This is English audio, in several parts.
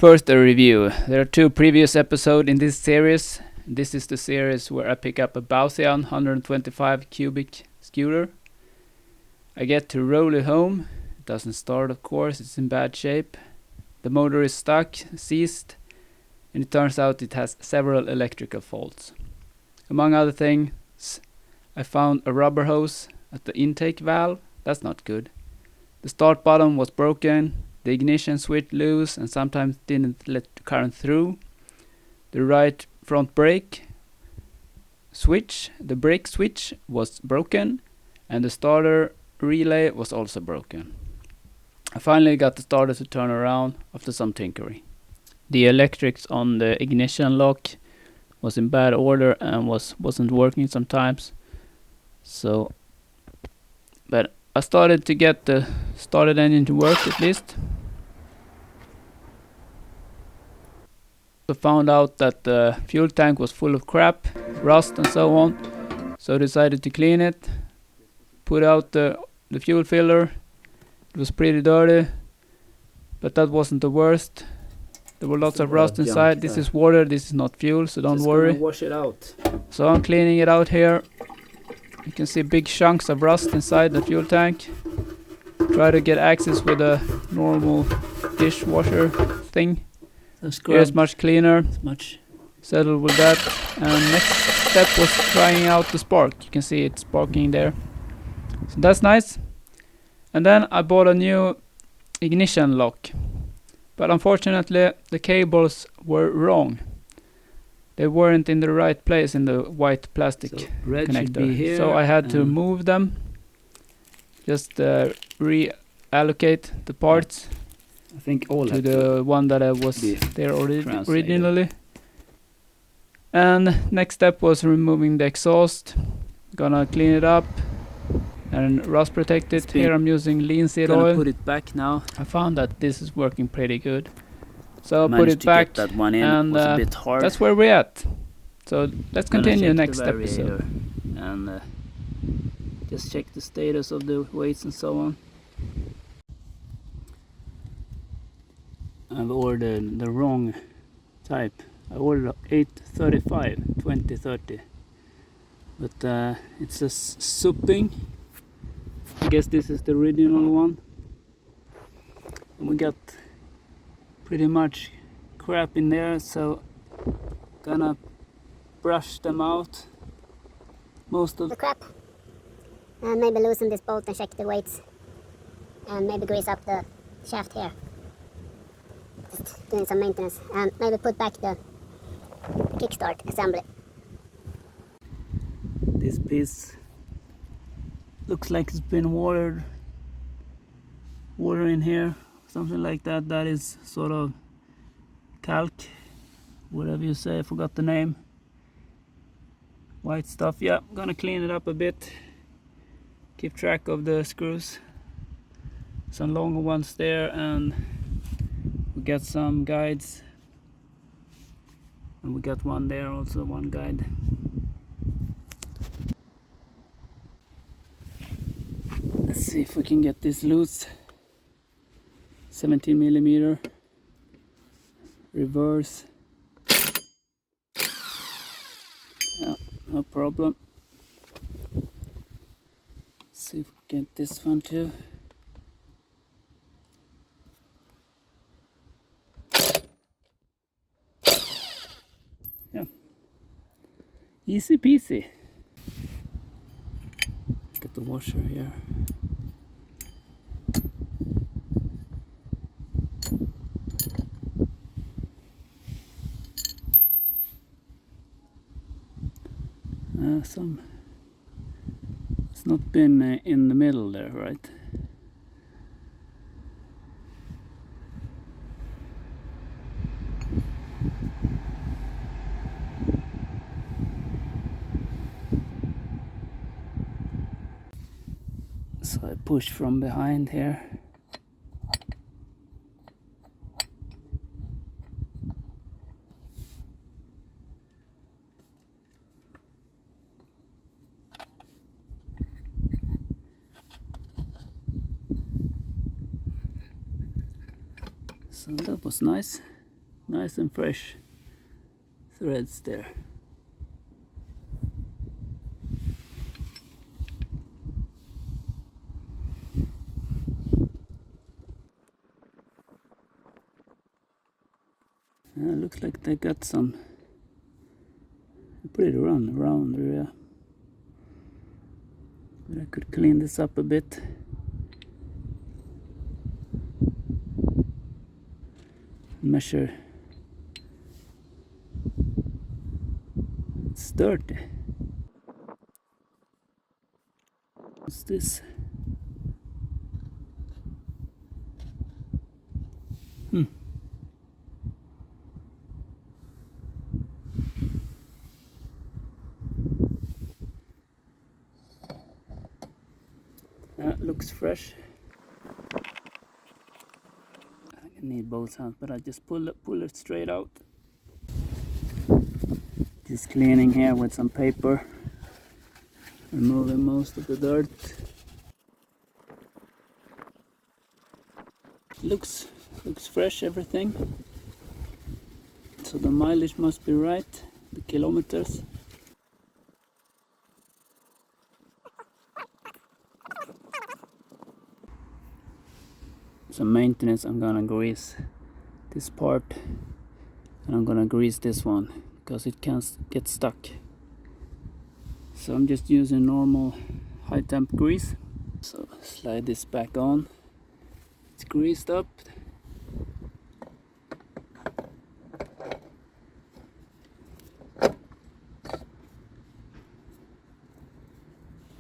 First, a review. There are 2 previous episodes in this series. This is the series where I pick up a Bausian 125 cubic scooter. I get to roll it home. It doesn't start, of course, it's in bad shape. The motor is stuck, seized, and it turns out it has several electrical faults. Among other things, I found a rubber hose at the intake valve. That's not good. The start button was broken. The ignition switch loose and sometimes didn't let the current through. The right front brake switch, the brake switch was broken, and the starter relay was also broken. I finally got the starter to turn around after some tinkering. The electrics on the ignition lock was in bad order and wasn't working sometimes. But I started to get the started engine to work at least. I found out that the fuel tank was full of crap, rust and so on. So I decided to clean it, put out the fuel filler. It was pretty dirty, but that wasn't the worst. There were lots of rust inside. This is water, this is not fuel, so don't worry. Wash it out. So I'm cleaning it out here. You can see big chunks of rust inside the fuel tank. Try to get access with a normal dishwasher thing. Here's much cleaner. Settled with that. And next step was trying out the spark. You can see it sparking there. So that's nice. And then I bought a new ignition lock. But unfortunately the cables were wrong. They weren't in the right place in the white plastic connector. So I had to move them. Just reallocate the parts. I think all to the one that was there originally. And next step was removing the exhaust. Gonna clean it up and rust protect it. Here I'm using linseed oil. Put it back now. I found that this is working pretty good. So I'll put it back, that one in. And was a bit hard. that's where we're at. So let's continue next episode. And just check the status of the weights and so on. I've ordered the wrong type. I ordered 835 2030, but it says supping. I guess this is the original one. And we got pretty much crap in there, so gonna brush them out. Most of the crap, and maybe loosen this bolt and check the weights, and maybe grease up the shaft here. Just doing some maintenance, and maybe put back the kickstart assembly. This piece looks like it's been water in here, something like that. That is sort of calc, whatever you say, I forgot the name. White stuff. Yeah, I'm gonna clean it up a bit, keep track of the screws. Some longer ones there, and we got some guides, and we got one there also, one guide. Let's see if we can get this loose. 17mm reverse. Yeah, no problem. Let's see if we get this one too. Yeah, easy peasy. Get the washer here. It's not been in the middle there, right? So I push from behind here. So that was nice. Nice and fresh threads there. Looks like they got some pretty run around there. But I could clean this up a bit. Measure. It's dirty. What's this? Looks fresh. I need both hands, but I just pull it straight out. Just cleaning here with some paper, removing most of the dirt. Looks fresh, everything. So the mileage must be right, the kilometers. Some maintenance, I'm gonna grease this part, and I'm gonna grease this one because it can get stuck. So I'm just using normal high temp grease. So slide this back on. It's greased up.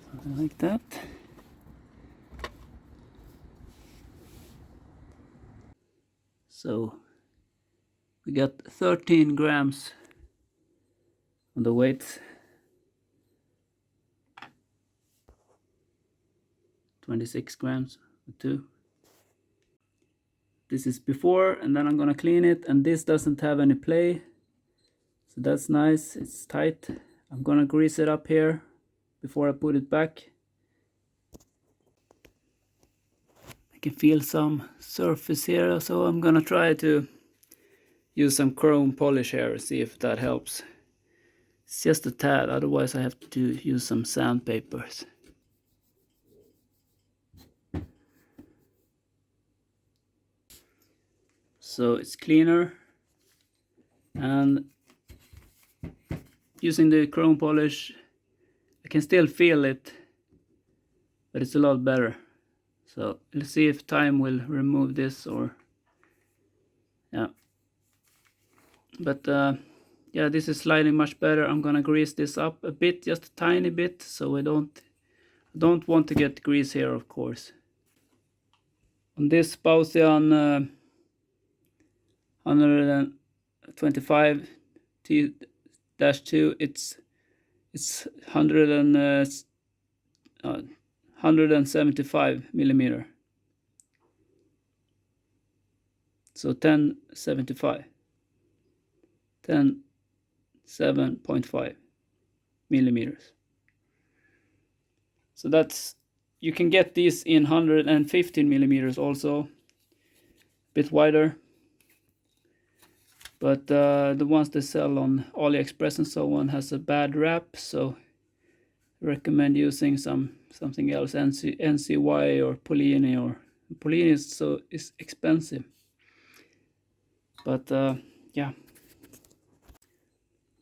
Something like that. So we got 13 grams on the weight, 26 grams or 2. This is before, and then I'm gonna clean it, and this doesn't have any play, so that's nice. It's tight. I'm gonna grease it up here before I put it back. I can feel some surface here, so I'm gonna try to use some chrome polish here and see if that helps. It's just a tad, otherwise I have to use some sandpapers. So it's cleaner, and using the chrome polish I can still feel it, but it's a lot better. So let's see if time will remove this, or yeah. But yeah, this is sliding much better. I'm gonna grease this up a bit, just a tiny bit, so I don't want to get grease here, of course. On this Bausian 125T-2, it's 175 millimeter. So 1075. 7.5 millimeters. So that's, you can get these in 115 millimeters also, a bit wider. But the ones they sell on AliExpress and so on has a bad rap, so I recommend using something else, NCY or Polini. Or Polini is expensive. But yeah.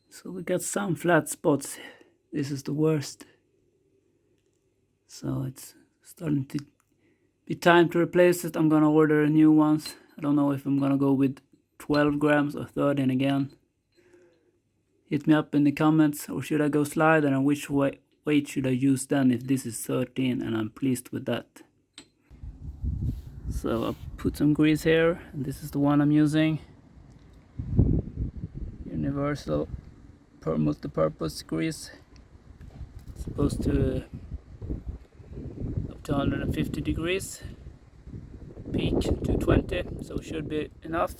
So we got some flat spots. This is the worst. So it's starting to be time to replace it. I'm gonna order new ones. I don't know if I'm gonna go with 12 grams or 13 again. Hit me up in the comments, or should I go slider, and which weight should I use then if this is 13 and I'm pleased with that. So I'll put some grease here, and this is the one I'm using. Universal multi-purpose grease. It's supposed to up to 150 degrees, peak 220, so it should be enough.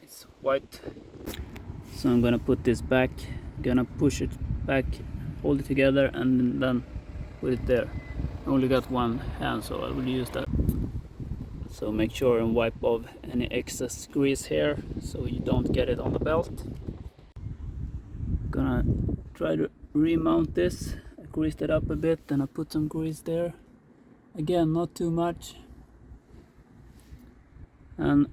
It's white, so I'm gonna put this back, gonna push it back, hold it together, and then put it there. I only got one hand, so I will use that. So make sure and wipe off any excess grease here so you don't get it on the belt. Gonna try to remount this. I greased it up a bit and I put some grease there. Again, not too much. And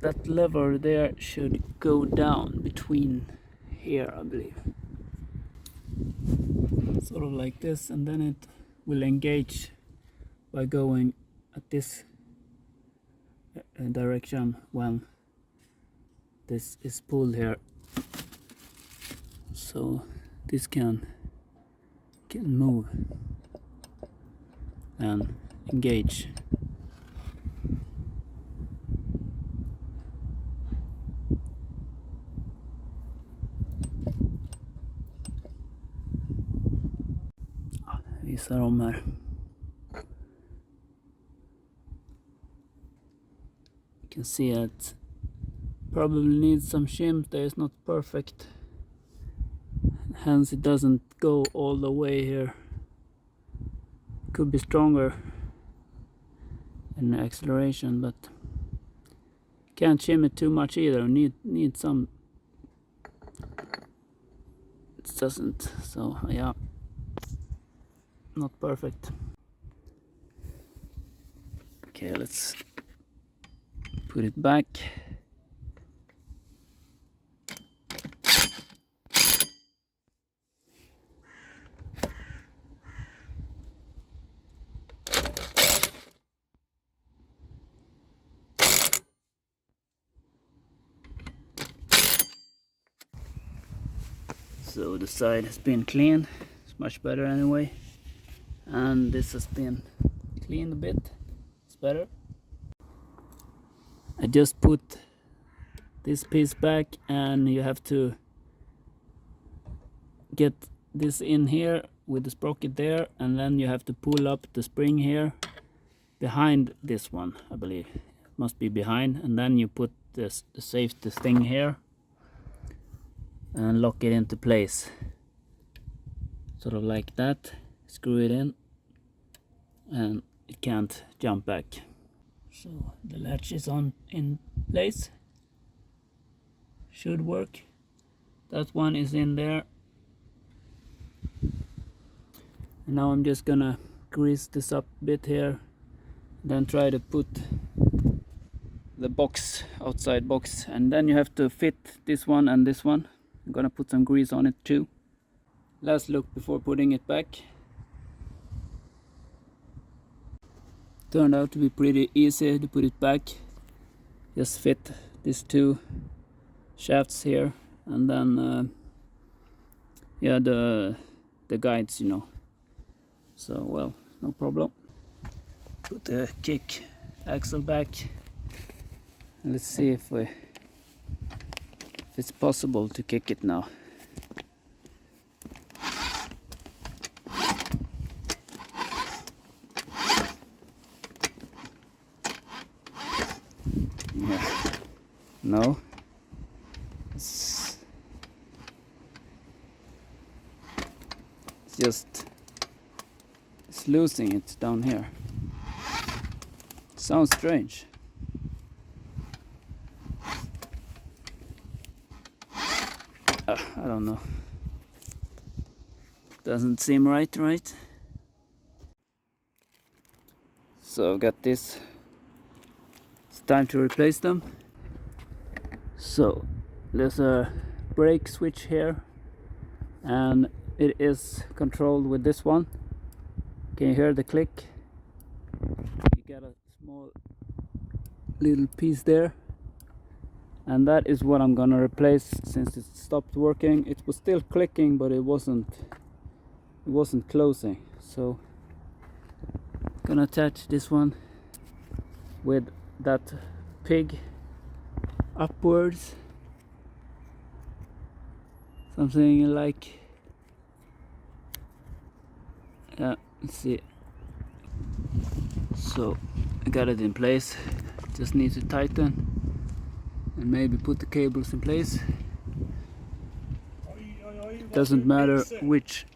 that lever there should go down between here, I believe. Sort of like this, and then it will engage by going at this direction when this is pulled here. So this can move and engage. Visar om här. You can see it probably needs some shim. There is not perfect, hence it doesn't go all the way here. Could be stronger in the acceleration, but can't shim it too much either. Need some. It doesn't. So yeah, not perfect. Okay, let's put it back. So the side has been cleaned. It's much better anyway. And this has been cleaned a bit. It's better. I just put this piece back, and you have to get this in here with the sprocket there, and then you have to pull up the spring here behind this one, I believe. It must be behind, and then you put the safety thing here and lock it into place. Sort of like that. Screw it in and it can't jump back. So the latch is in place. Should work. That one is in there. And now I'm just gonna grease this up a bit here, then try to put the box, outside box, and then you have to fit this one and this one. I'm gonna put some grease on it too. Last look before putting it back. Turned out to be pretty easy to put it back. Just fit these two shafts here, and then yeah, the guides, you know. So well, no problem. Put the kick axle back. And let's see if it's possible to kick it now. Yeah. No. It's just losing it down here. Sounds strange. I don't know. Doesn't seem right? So I've got this. It's time to replace them. So there's a brake switch here, and it is controlled with this one. Can you hear the click? You got a small little piece there, and that is what I'm gonna replace since it stopped working. It was still clicking, but it wasn't closing. So I'm gonna attach this one with that pig upwards, something like, yeah, let's see. So I got it in place, just need to tighten and maybe put the cables in place. It doesn't matter which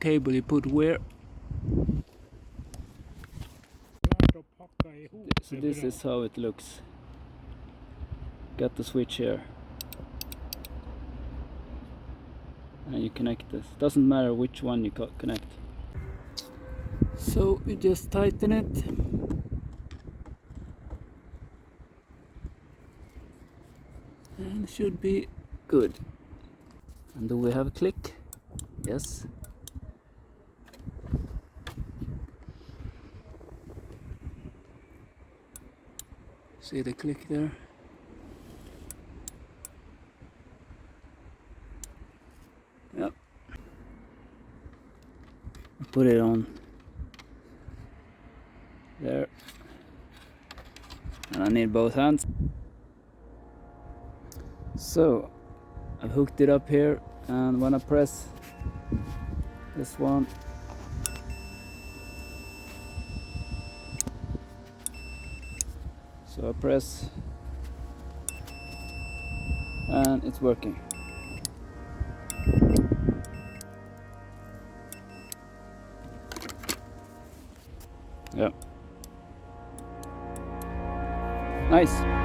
cable you put where. So this is how it looks. Got the switch here. And you connect this. Doesn't matter which one you connect. So you just tighten it. And it should be good. And do we have a click? Yes. See the click there? Yep. Put it on there. And I need both hands. So I've hooked it up here, and when I press this one, so I press and it's working. Yeah. Nice.